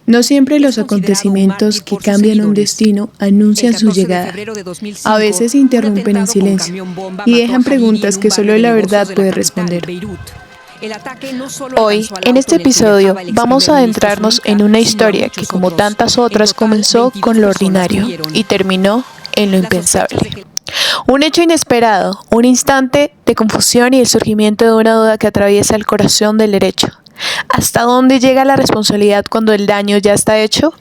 No siempre los acontecimientos que cambian un destino anuncian su llegada. A veces interrumpen en silencio y dejan preguntas que solo la verdad puede responder. Hoy, en este episodio, vamos a adentrarnos en una historia que, como tantas otras, comenzó con lo ordinario y terminó en lo impensable. Un hecho inesperado, un instante de confusión y el surgimiento de una duda que atraviesa el corazón del derecho. ¿Hasta dónde llega la responsabilidad cuando el daño ya está hecho?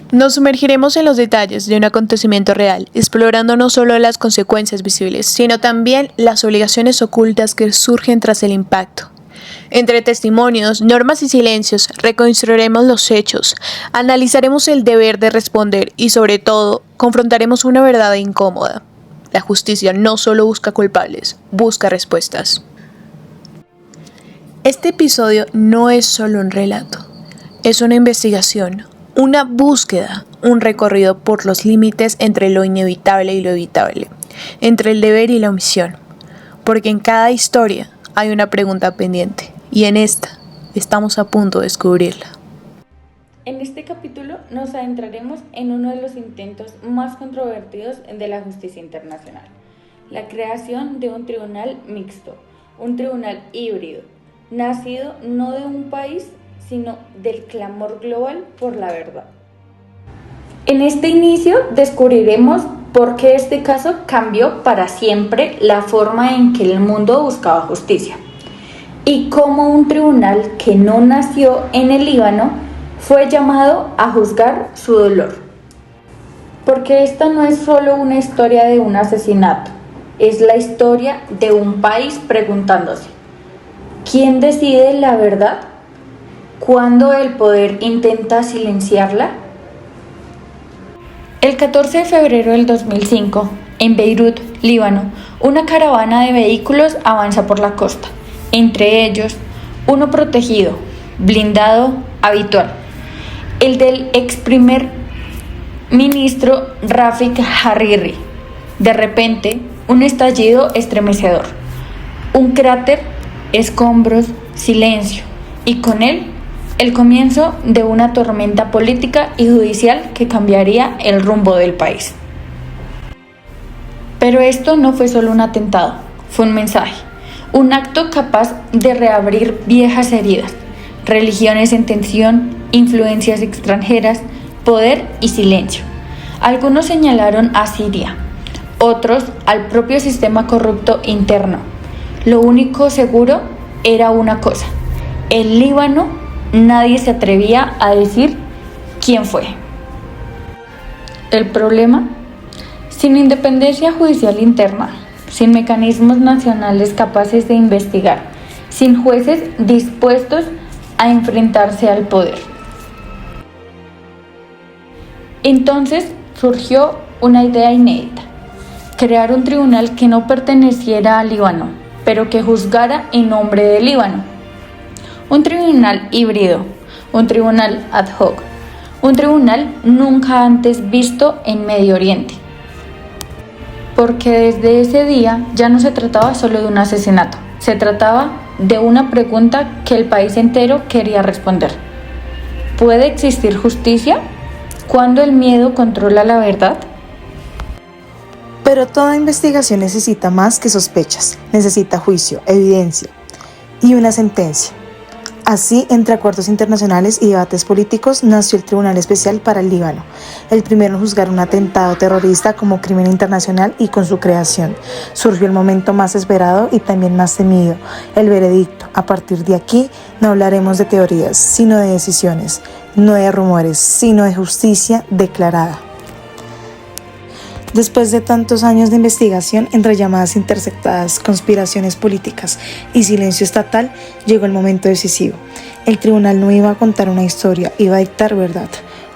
Nos sumergiremos en los detalles de un acontecimiento real, explorando no solo las consecuencias visibles, sino también las obligaciones ocultas que surgen tras el impacto. Entre testimonios, normas y silencios, reconstruiremos los hechos, analizaremos el deber de responder y, sobre todo, confrontaremos una verdad incómoda. La justicia no solo busca culpables, busca respuestas. Este episodio no es solo un relato, es una investigación. Una búsqueda, un recorrido por los límites entre lo inevitable y lo evitable, entre el deber y la omisión, porque en cada historia hay una pregunta pendiente y en esta estamos a punto de descubrirla. En este capítulo nos adentraremos en uno de los intentos más controvertidos de la justicia internacional, la creación de un tribunal mixto, un tribunal híbrido, nacido no de un país, sino del clamor global por la verdad. En este inicio descubriremos por qué este caso cambió para siempre la forma en que el mundo buscaba justicia y cómo un tribunal que no nació en el Líbano fue llamado a juzgar su dolor. Porque esta no es solo una historia de un asesinato, es la historia de un país preguntándose: ¿quién decide la verdad? ¿Cuándo el poder intenta silenciarla? El 14 de febrero del 2005, en Beirut, Líbano, una caravana de vehículos avanza por la costa, entre ellos uno protegido, blindado, habitual, el del ex primer ministro Rafik Hariri. De repente, un estallido estremecedor, un cráter, escombros, silencio, y con él el comienzo de una tormenta política y judicial que cambiaría el rumbo del país. Pero esto no fue solo un atentado, fue un mensaje, un acto capaz de reabrir viejas heridas, religiones en tensión, influencias extranjeras, poder y silencio. Algunos señalaron a Siria, otros al propio sistema corrupto interno. Lo único seguro era una cosa: el Líbano. Nadie se atrevía a decir quién fue. El problema: sin independencia judicial interna, sin mecanismos nacionales capaces de investigar, sin jueces dispuestos a enfrentarse al poder. Entonces surgió una idea inédita: crear un tribunal que no perteneciera al Líbano, pero que juzgara en nombre del Líbano. Un tribunal híbrido, un tribunal ad hoc, un tribunal nunca antes visto en Medio Oriente. Porque desde ese día ya no se trataba solo de un asesinato, se trataba de una pregunta que el país entero quería responder. ¿Puede existir justicia cuando el miedo controla la verdad? Pero toda investigación necesita más que sospechas, necesita juicio, evidencia y una sentencia. Así, entre acuerdos internacionales y debates políticos, nació el Tribunal Especial para el Líbano, el primero en juzgar un atentado terrorista como crimen internacional, y con su creación surgió el momento más esperado y también más temido, el veredicto. A partir de aquí no hablaremos de teorías, sino de decisiones, no de rumores, sino de justicia declarada. Después de tantos años de investigación entre llamadas interceptadas, conspiraciones políticas y silencio estatal, llegó el momento decisivo. El tribunal no iba a contar una historia, iba a dictar verdad.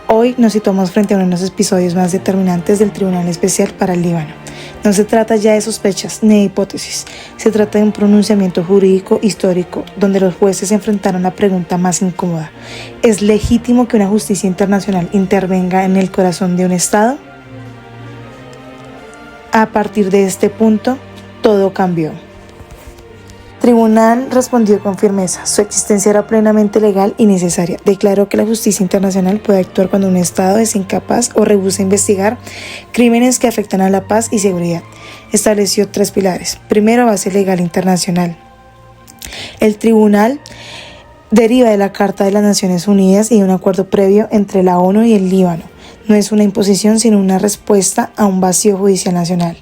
Hoy nos situamos frente a uno de los episodios más determinantes del Tribunal Especial para el Líbano. No se trata ya de sospechas ni de hipótesis, se trata de un pronunciamiento jurídico histórico donde los jueces se enfrentaron a la pregunta más incómoda. ¿Es legítimo que una justicia internacional intervenga en el corazón de un Estado? A partir de este punto, todo cambió. El tribunal respondió con firmeza. Su existencia era plenamente legal y necesaria. Declaró que la justicia internacional puede actuar cuando un Estado es incapaz o rehúsa investigar crímenes que afectan a la paz y seguridad. Estableció 3 pilares. Primero, base legal internacional. El tribunal deriva de la Carta de las Naciones Unidas y de un acuerdo previo entre la ONU y el Líbano. No es una imposición, sino una respuesta a un vacío judicial nacional.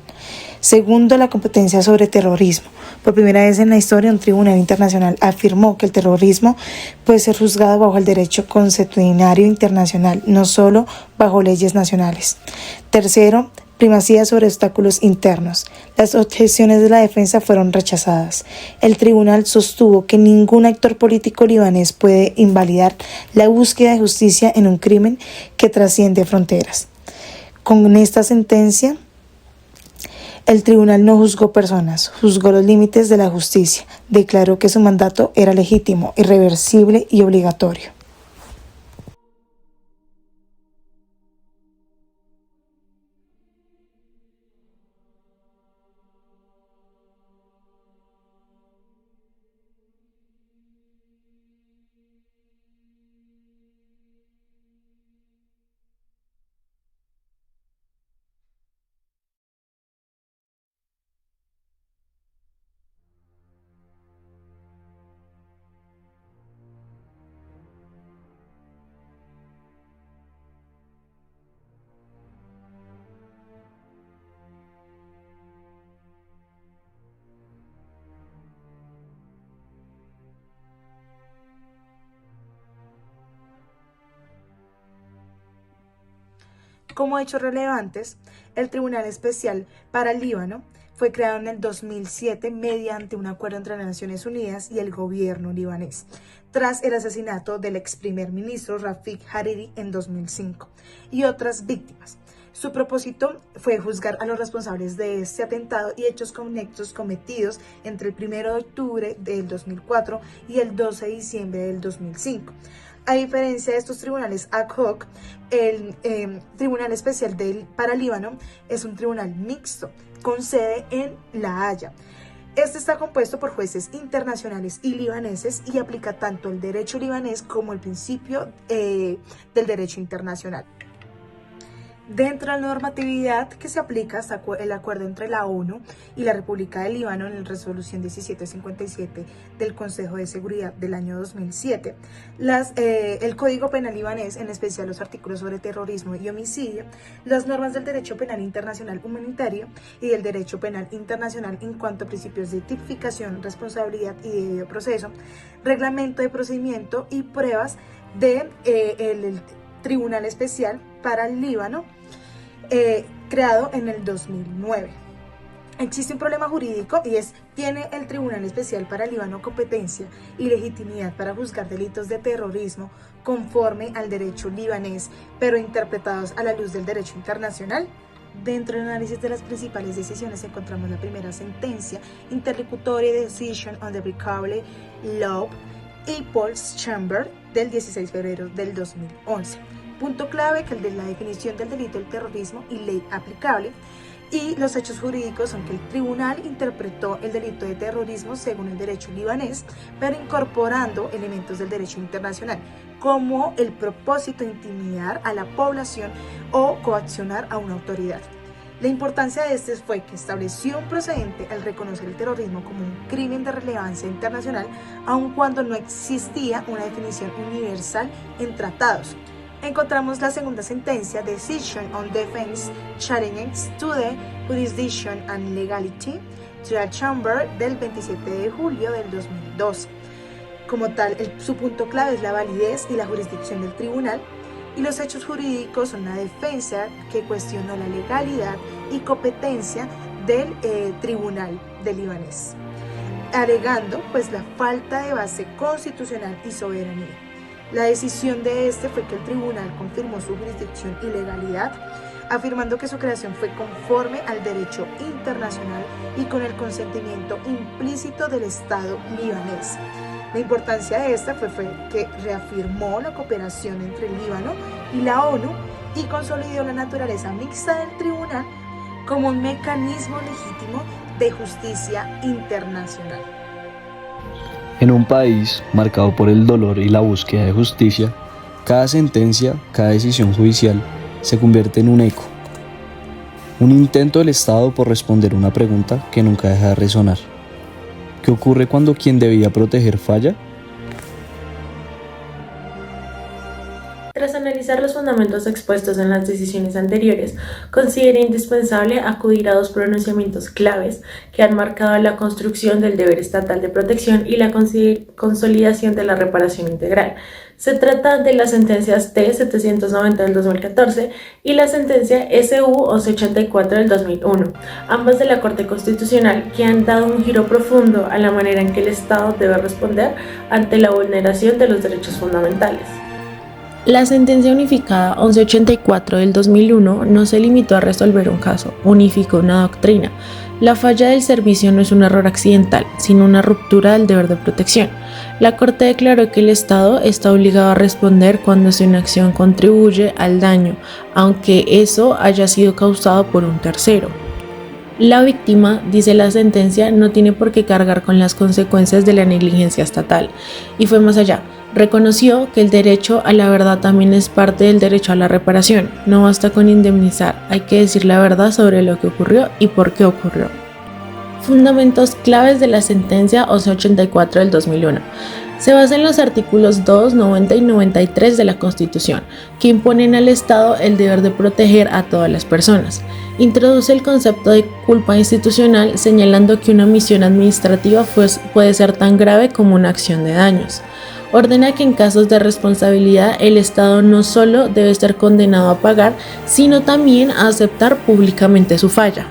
Segundo, la competencia sobre terrorismo. Por primera vez en la historia, un tribunal internacional afirmó que el terrorismo puede ser juzgado bajo el derecho consuetudinario internacional, no solo bajo leyes nacionales. Tercero, primacía sobre obstáculos internos. Las objeciones de la defensa fueron rechazadas. El tribunal sostuvo que ningún actor político libanés puede invalidar la búsqueda de justicia en un crimen que trasciende fronteras. Con esta sentencia, el tribunal no juzgó personas, juzgó los límites de la justicia. Declaró que su mandato era legítimo, irreversible y obligatorio. Como hechos relevantes, el Tribunal Especial para el Líbano fue creado en el 2007 mediante un acuerdo entre las Naciones Unidas y el gobierno libanés, tras el asesinato del ex primer ministro Rafik Hariri en 2005 y otras víctimas. Su propósito fue juzgar a los responsables de este atentado y hechos conexos cometidos entre el 1 de octubre del 2004 y el 12 de diciembre del 2005. A diferencia de estos tribunales ad hoc, el Tribunal Especial para Líbano es un tribunal mixto con sede en La Haya. Este está compuesto por jueces internacionales y libaneses y aplica tanto el derecho libanés como el principio del derecho internacional. Dentro de la normatividad que se aplica está el acuerdo entre la ONU y la República del Líbano en la resolución 1757 del Consejo de Seguridad del año 2007, el Código Penal libanés, en especial los artículos sobre terrorismo y homicidio, las normas del derecho penal internacional humanitario y del derecho penal internacional en cuanto a principios de tipificación, responsabilidad y debido proceso, reglamento de procedimiento y pruebas del Tribunal Especial para el Líbano, creado en el 2009. Existe un problema jurídico y ¿tiene el Tribunal Especial para el Líbano competencia y legitimidad para juzgar delitos de terrorismo conforme al derecho libanés, pero interpretados a la luz del derecho internacional? Dentro del análisis de las principales decisiones encontramos la primera sentencia, Interlocutory Decision on the Applicable Law, People's Chamber, del 16 de febrero del 2011. Punto clave que el de la definición del delito del terrorismo y ley aplicable, y los hechos jurídicos son que el tribunal interpretó el delito de terrorismo según el derecho libanés, pero incorporando elementos del derecho internacional, como el propósito de intimidar a la población o coaccionar a una autoridad. La importancia de este fue que estableció un procedente al reconocer el terrorismo como un crimen de relevancia internacional, aun cuando no existía una definición universal en tratados. Encontramos la segunda sentencia, Decision on Defense Challenges to the Jurisdiction and Legality to the Chamber, del 27 de julio del 2002. Como tal, su punto clave es la validez y la jurisdicción del tribunal, y los hechos jurídicos son la defensa que cuestionó la legalidad y competencia del tribunal del libanés, alegando pues la falta de base constitucional y soberanía. La decisión de este fue que el tribunal confirmó su jurisdicción y legalidad, afirmando que su creación fue conforme al derecho internacional y con el consentimiento implícito del Estado libanés. La importancia de esta fue que reafirmó la cooperación entre el Líbano y la ONU y consolidó la naturaleza mixta del tribunal como un mecanismo legítimo de justicia internacional. En un país marcado por el dolor y la búsqueda de justicia, cada sentencia, cada decisión judicial se convierte en un eco, un intento del Estado por responder una pregunta que nunca deja de resonar. ¿Qué ocurre cuando quien debía proteger falla? Tras analizar los fundamentos expuestos en las decisiones anteriores, considera indispensable acudir a dos pronunciamientos claves que han marcado la construcción del deber estatal de protección y la consolidación de la reparación integral. Se trata de las sentencias T-790 del 2014 y la sentencia SU-1184 del 2001, ambas de la Corte Constitucional, que han dado un giro profundo a la manera en que el Estado debe responder ante la vulneración de los derechos fundamentales. La sentencia unificada 1184 del 2001 no se limitó a resolver un caso, unificó una doctrina. La falla del servicio no es un error accidental, sino una ruptura del deber de protección. La Corte declaró que el Estado está obligado a responder cuando su inacción contribuye al daño, aunque eso haya sido causado por un tercero. La víctima, dice la sentencia, no tiene por qué cargar con las consecuencias de la negligencia estatal, y fue más allá. Reconoció que el derecho a la verdad también es parte del derecho a la reparación. No basta con indemnizar, hay que decir la verdad sobre lo que ocurrió y por qué ocurrió. Fundamentos claves de la sentencia 1184 del 2001. Se basa en los artículos 2, 90 y 93 de la Constitución, que imponen al Estado el deber de proteger a todas las personas. Introduce el concepto de culpa institucional, señalando que una omisión administrativa puede ser tan grave como una acción de daños. Ordena que en casos de responsabilidad el Estado no solo debe ser condenado a pagar, sino también a aceptar públicamente su falla.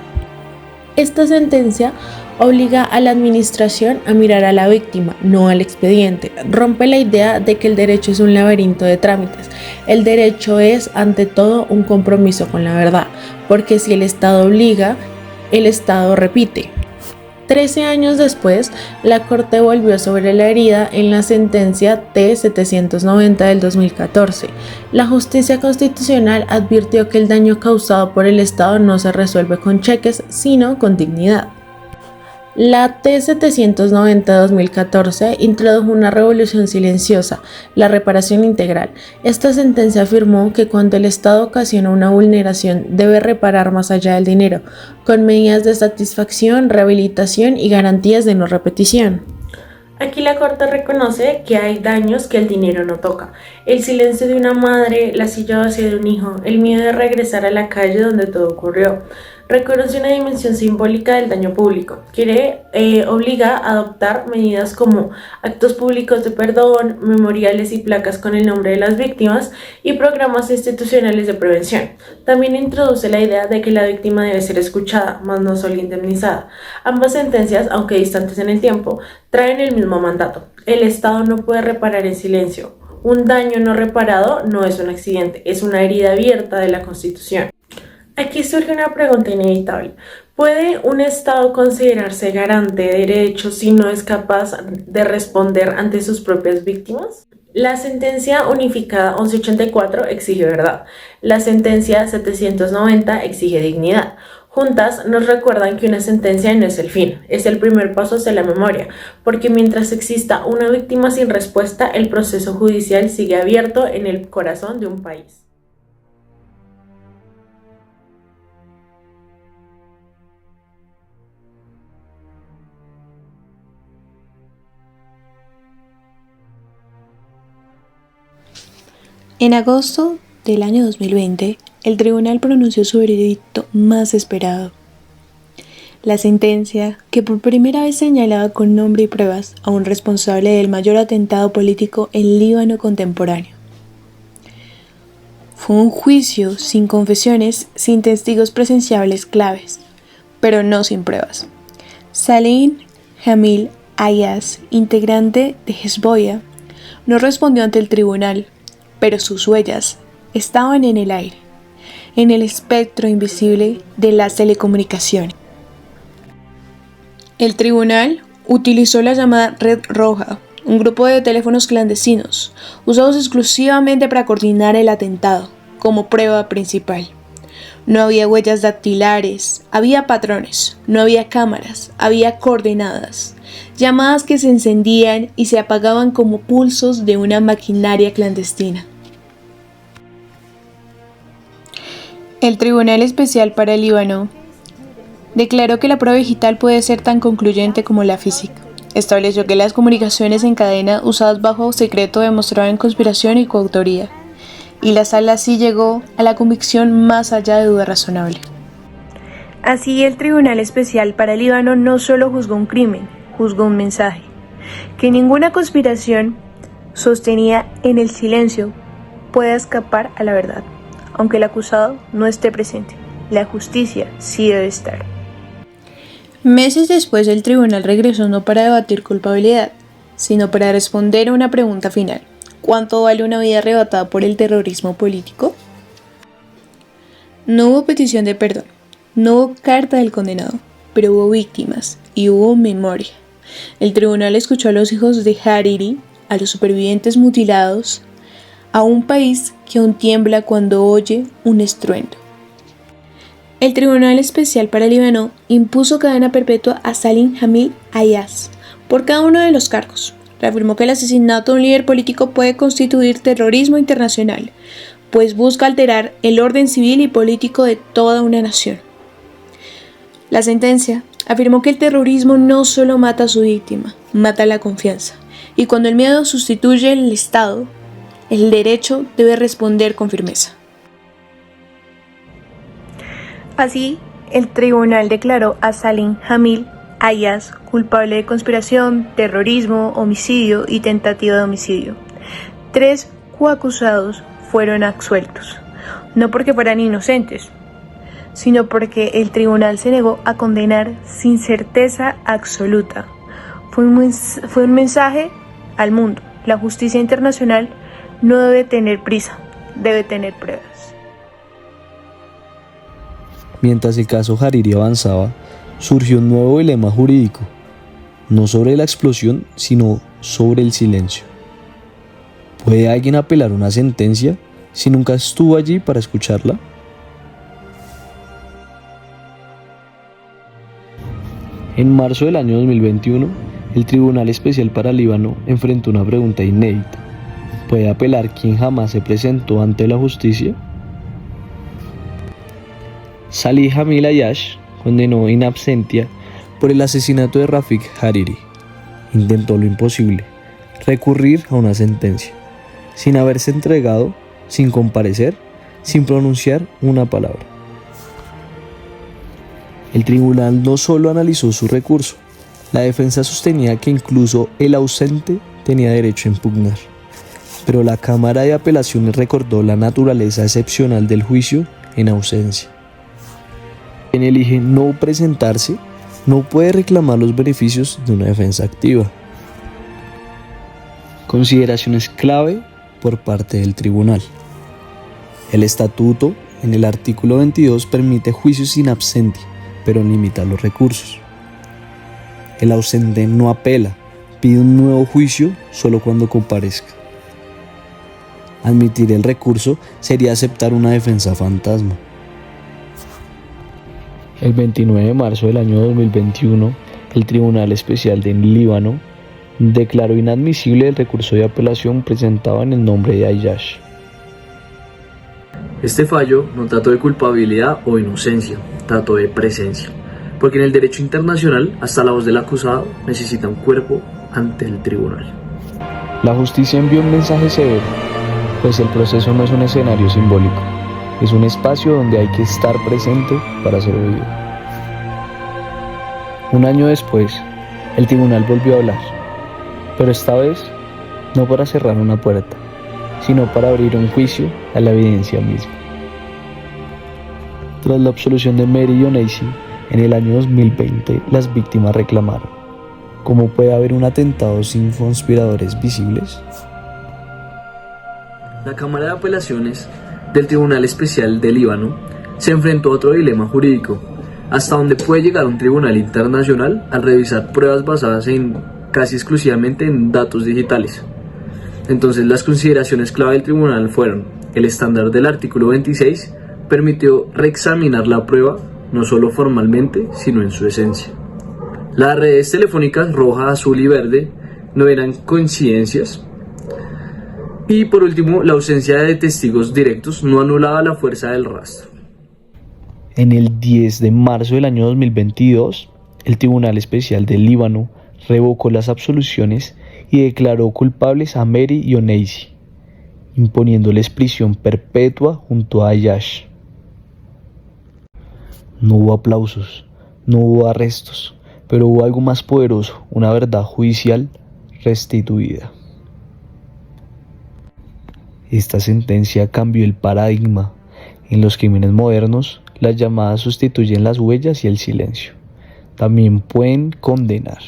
Esta sentencia obliga a la administración a mirar a la víctima, no al expediente. Rompe la idea de que el derecho es un laberinto de trámites. El derecho es, ante todo, un compromiso con la verdad, porque si el Estado obliga, el Estado repite. 13 años después, la Corte volvió sobre la herida en la sentencia T-790 del 2014. La justicia constitucional advirtió que el daño causado por el Estado no se resuelve con cheques, sino con dignidad. La T-790-2014 introdujo una revolución silenciosa, la reparación integral. Esta sentencia afirmó que cuando el Estado ocasiona una vulneración, debe reparar más allá del dinero, con medidas de satisfacción, rehabilitación y garantías de no repetición. Aquí la Corte reconoce que hay daños que el dinero no toca. El silencio de una madre, la silla vacía de un hijo, el miedo de regresar a la calle donde todo ocurrió. Reconoce una dimensión simbólica del daño público. Obliga a adoptar medidas como actos públicos de perdón, memoriales y placas con el nombre de las víctimas y programas institucionales de prevención. También introduce la idea de que la víctima debe ser escuchada, mas no solo indemnizada. Ambas sentencias, aunque distantes en el tiempo, traen el mismo mandato. El Estado no puede reparar en silencio. Un daño no reparado no es un accidente, es una herida abierta de la Constitución. Aquí surge una pregunta inevitable. ¿Puede un Estado considerarse garante de derechos si no es capaz de responder ante sus propias víctimas? La sentencia unificada 1184 exige verdad. La sentencia 790 exige dignidad. Juntas nos recuerdan que una sentencia no es el fin, es el primer paso hacia la memoria, porque mientras exista una víctima sin respuesta, el proceso judicial sigue abierto en el corazón de un país. En agosto del año 2020, el tribunal pronunció su veredicto más esperado. La sentencia, que por primera vez señalaba con nombre y pruebas a un responsable del mayor atentado político en Líbano contemporáneo. Fue un juicio sin confesiones, sin testigos presenciables claves, pero no sin pruebas. Salim Jamil Ayaz, integrante de Hezbollah, No respondió ante el tribunal, pero sus huellas estaban en el aire, en el espectro invisible de las telecomunicaciones. El tribunal utilizó la llamada Red Roja, un grupo de teléfonos clandestinos, usados exclusivamente para coordinar el atentado, como prueba principal. No había huellas dactilares, había patrones, no había cámaras, había coordenadas, llamadas que se encendían y se apagaban como pulsos de una maquinaria clandestina. El Tribunal Especial para el Líbano declaró que la prueba digital puede ser tan concluyente como la física. Estableció que las comunicaciones en cadena usadas bajo secreto demostraban conspiración y coautoría, y la sala así llegó a la convicción más allá de duda razonable. Así, el Tribunal Especial para el Líbano no solo juzgó un crimen, juzgó un mensaje, que ninguna conspiración sostenida en el silencio pueda escapar a la verdad. Aunque el acusado no esté presente, la justicia sí debe estar. Meses después, el tribunal regresó no para debatir culpabilidad, sino para responder a una pregunta final. ¿Cuánto vale una vida arrebatada por el terrorismo político? No hubo petición de perdón, no hubo carta del condenado, pero hubo víctimas y hubo memoria. El tribunal escuchó a los hijos de Hariri, a los supervivientes mutilados, a un país que aún tiembla cuando oye un estruendo. El Tribunal Especial para el Líbano impuso cadena perpetua a Salim Jamil Ayaz por cada uno de los cargos. Reafirmó que el asesinato de un líder político puede constituir terrorismo internacional, pues busca alterar el orden civil y político de toda una nación. La sentencia afirmó que el terrorismo no solo mata a su víctima, mata la confianza, y cuando el miedo sustituye el Estado, el derecho debe responder con firmeza. Así, el tribunal declaró a Salim Jamil Ayaz culpable de conspiración, terrorismo, homicidio y tentativa de homicidio. 3 coacusados fueron absueltos, no porque fueran inocentes, sino porque el tribunal se negó a condenar sin certeza absoluta. Fue un mensaje al mundo. La justicia internacional no debe tener prisa, debe tener pruebas. Mientras el caso Hariri avanzaba, surgió un nuevo dilema jurídico, no sobre la explosión, sino sobre el silencio. ¿Puede alguien apelar una sentencia si nunca estuvo allí para escucharla? En marzo del año 2021, el Tribunal Especial para el Líbano enfrentó una pregunta inédita. ¿Puede apelar quien jamás se presentó ante la justicia? Salim Jamil Ayaz condenó in absentia por el asesinato de Rafik Hariri. Intentó lo imposible, recurrir a una sentencia, sin haberse entregado, sin comparecer, sin pronunciar una palabra. El tribunal no solo analizó su recurso, la defensa sostenía que incluso el ausente tenía derecho a impugnar. Pero la Cámara de Apelaciones recordó la naturaleza excepcional del juicio en ausencia. Quien elige no presentarse no puede reclamar los beneficios de una defensa activa. Consideraciones clave por parte del tribunal. El estatuto, en el artículo 22, permite juicios in absentia, pero limita los recursos. El ausente no apela, pide un nuevo juicio solo cuando comparezca. Admitir el recurso sería aceptar una defensa fantasma. El 29 de marzo del año 2021, el Tribunal Especial del Líbano declaró inadmisible el recurso de apelación presentado en el nombre de Ayaz. Este fallo no trató de culpabilidad o inocencia, trató de presencia, porque en el derecho internacional hasta la voz del acusado necesita un cuerpo ante el tribunal. La justicia envió un mensaje severo, pues el proceso no es un escenario simbólico, es un espacio donde hay que estar presente para ser oído. Un año después, el tribunal volvió a hablar, pero esta vez no para cerrar una puerta, sino para abrir un juicio a la evidencia misma. Tras la absolución de Mary Younesi en el año 2020, las víctimas reclamaron: ¿cómo puede haber un atentado sin conspiradores visibles? La Cámara de Apelaciones del Tribunal Especial del Líbano se enfrentó a otro dilema jurídico: hasta dónde puede llegar un tribunal internacional al revisar pruebas basadas casi exclusivamente en datos digitales. Entonces, las consideraciones clave del tribunal fueron: el estándar del artículo 26 permitió reexaminar la prueba no solo formalmente, sino en su esencia. Las redes telefónicas roja, azul y verde no eran coincidencias. Y por último, la ausencia de testigos directos no anulaba la fuerza del rastro. En el 10 de marzo del año 2022, el Tribunal Especial del Líbano revocó las absoluciones y declaró culpables a Mary y Oneisi, imponiéndoles prisión perpetua junto a Ayash. No hubo aplausos, no hubo arrestos, pero hubo algo más poderoso: una verdad judicial restituida. Esta sentencia cambió el paradigma. En los crímenes modernos, las llamadas sustituyen las huellas y el silencio. También pueden condenar.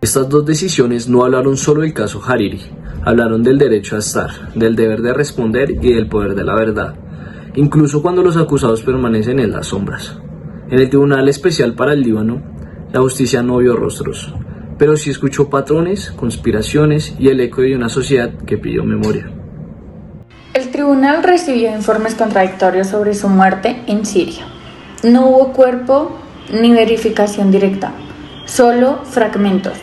Estas dos decisiones no hablaron solo del caso Hariri, hablaron del derecho a estar, del deber de responder y del poder de la verdad, incluso cuando los acusados permanecen en las sombras. En el Tribunal Especial para el Líbano, la justicia no vio rostros, pero sí escuchó patrones, conspiraciones y el eco de una sociedad que pidió memoria. El tribunal recibió informes contradictorios sobre su muerte en Siria. No hubo cuerpo ni verificación directa, solo fragmentos.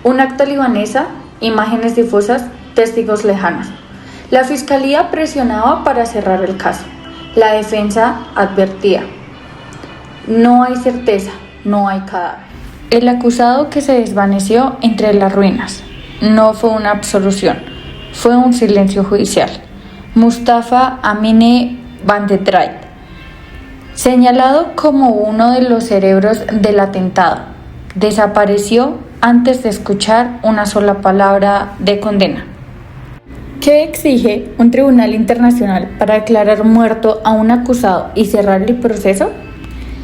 Un acta libanesa, imágenes difusas, testigos lejanos. La fiscalía presionaba para cerrar el caso. La defensa advertía: no hay certeza, no hay cadáver. El acusado que se desvaneció entre las ruinas. No fue una absolución, fue un silencio judicial. Mustafa Amine Bandetrait, señalado como uno de los cerebros del atentado, desapareció antes de escuchar una sola palabra de condena. ¿Qué exige un tribunal internacional para declarar muerto a un acusado y cerrar el proceso?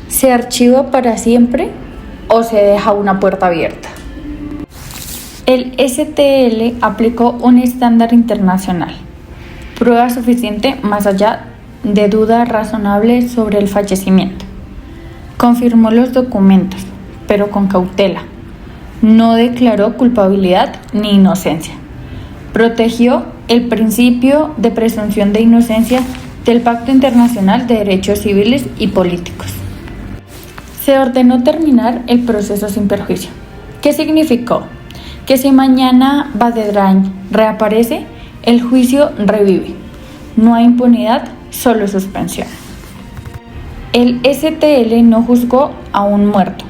¿Se archiva para siempre o se deja una puerta abierta? El STL aplicó un estándar internacional: prueba suficiente más allá de duda razonable sobre el fallecimiento. Confirmó los documentos, pero con cautela. No declaró culpabilidad ni inocencia. Protegió el principio de presunción de inocencia del Pacto Internacional de Derechos Civiles y Políticos. Se ordenó terminar el proceso sin perjuicio. ¿Qué significó? Que si mañana Badreddine reaparece, el juicio revive. No hay impunidad, solo suspensión. El STL no juzgó a un muerto,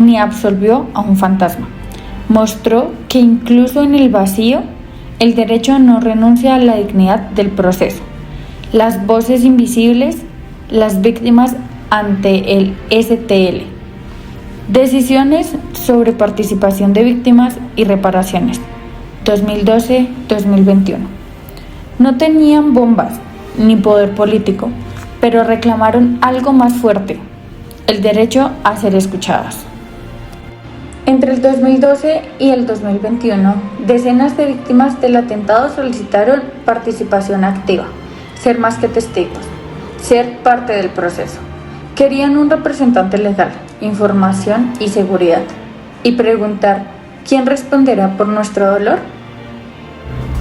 ni absolvió a un fantasma. Mostró que incluso en el vacío, el derecho no renuncia a la dignidad del proceso. Las voces invisibles, las víctimas ante el STL. Decisiones sobre participación de víctimas y reparaciones. 2012-2021. No tenían bombas ni poder político, pero reclamaron algo más fuerte: el derecho a ser escuchadas. Entre el 2012 y el 2021, decenas de víctimas del atentado solicitaron participación activa, ser más que testigos, ser parte del proceso. Querían un representante legal, información y seguridad, y preguntar: ¿quién responderá por nuestro dolor?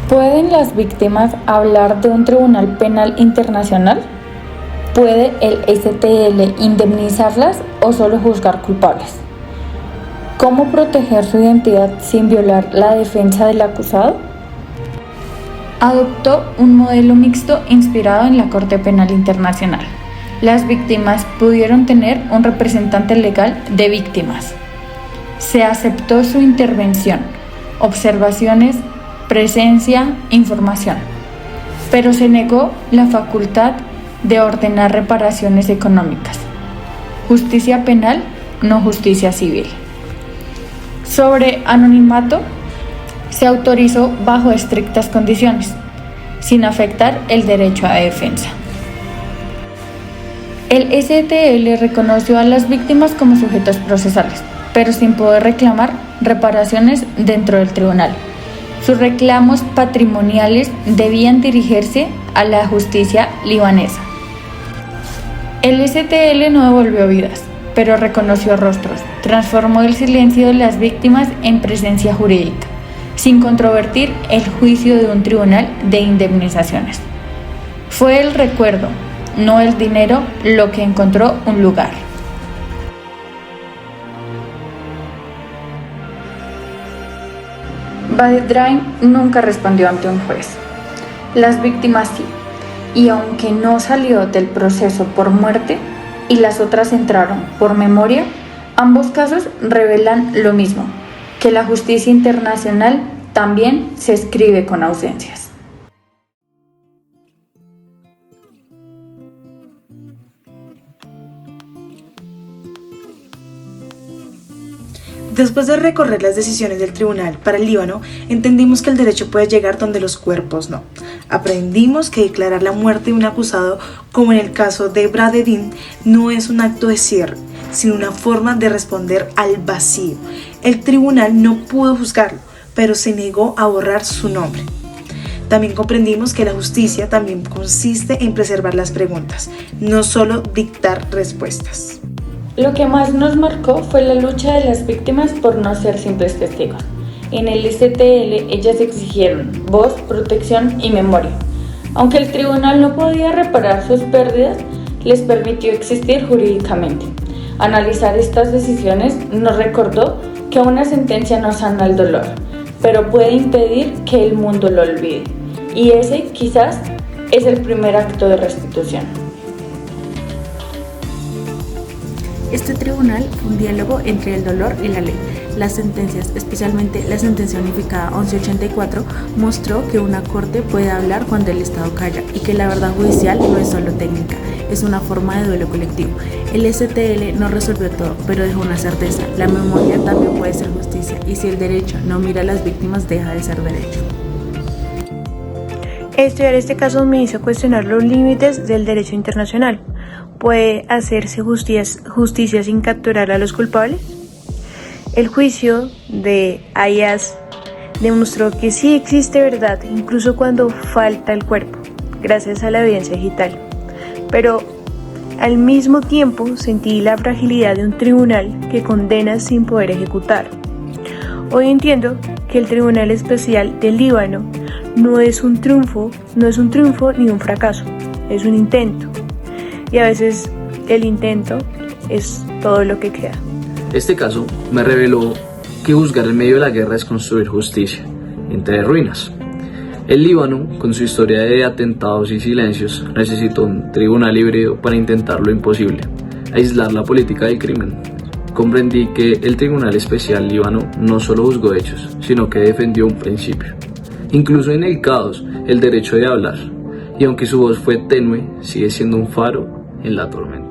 ¿Pueden las víctimas hablar de un tribunal penal internacional? ¿Puede el STL indemnizarlas o solo juzgar culpables? ¿Cómo proteger su identidad sin violar la defensa del acusado? Adoptó un modelo mixto inspirado en la Corte Penal Internacional. Las víctimas pudieron tener un representante legal de víctimas. Se aceptó su intervención, observaciones, presencia, información, pero se negó la facultad de ordenar reparaciones económicas. Justicia penal, no justicia civil. Sobre anonimato, se autorizó bajo estrictas condiciones, sin afectar el derecho a defensa. El STL reconoció a las víctimas como sujetos procesales, pero sin poder reclamar reparaciones dentro del tribunal. Sus reclamos patrimoniales debían dirigirse a la justicia libanesa. El STL no devolvió vidas, pero reconoció rostros, transformó el silencio de las víctimas en presencia jurídica, sin controvertir el juicio de un tribunal de indemnizaciones. Fue el recuerdo, no el dinero, lo que encontró un lugar. Badreddin nunca respondió ante un juez. Las víctimas sí, y aunque no salió del proceso por muerte y las otras entraron por memoria, ambos casos revelan lo mismo, que la justicia internacional también se escribe con ausencias. Después de recorrer las decisiones del tribunal para el Líbano, entendimos que el derecho puede llegar donde los cuerpos no. Aprendimos que declarar la muerte de un acusado, como en el caso de Badreddin, no es un acto de cierre, sino una forma de responder al vacío. El tribunal no pudo juzgarlo, pero se negó a borrar su nombre. También comprendimos que la justicia también consiste en preservar las preguntas, no solo dictar respuestas. Lo que más nos marcó fue la lucha de las víctimas por no ser simples testigos. En el STL ellas exigieron voz, protección y memoria. Aunque el tribunal no podía reparar sus pérdidas, les permitió existir jurídicamente. Analizar estas decisiones nos recordó que una sentencia no sana el dolor, pero puede impedir que el mundo lo olvide. Y ese quizás es el primer acto de restitución. Este tribunal fue un diálogo entre el dolor y la ley. Las sentencias, especialmente la sentencia unificada 1184, mostró que una corte puede hablar cuando el Estado calla y que la verdad judicial no es solo técnica, es una forma de duelo colectivo. El STL no resolvió todo, pero dejó una certeza: la memoria también puede ser justicia, y si el derecho no mira a las víctimas, deja de ser derecho. Estudiar este caso me hizo cuestionar los límites del derecho internacional. ¿Puede hacerse justicia sin capturar a los culpables? El juicio de Ayaz demostró que sí existe verdad, incluso cuando falta el cuerpo, gracias a la evidencia digital. Pero al mismo tiempo sentí la fragilidad de un tribunal que condena sin poder ejecutar. Hoy entiendo que el Tribunal Especial del Líbano no es un triunfo ni un fracaso, es un intento. Y a veces el intento es todo lo que queda. Este caso me reveló que juzgar en medio de la guerra es construir justicia, entre ruinas. El Líbano, con su historia de atentados y silencios, necesitó un tribunal híbrido para intentar lo imposible: aislar la política del crimen. Comprendí que el Tribunal Especial Líbano no solo juzgó hechos, sino que defendió un principio. Incluso en el caos, el derecho de hablar. Y aunque su voz fue tenue, sigue siendo un faro en la tormenta.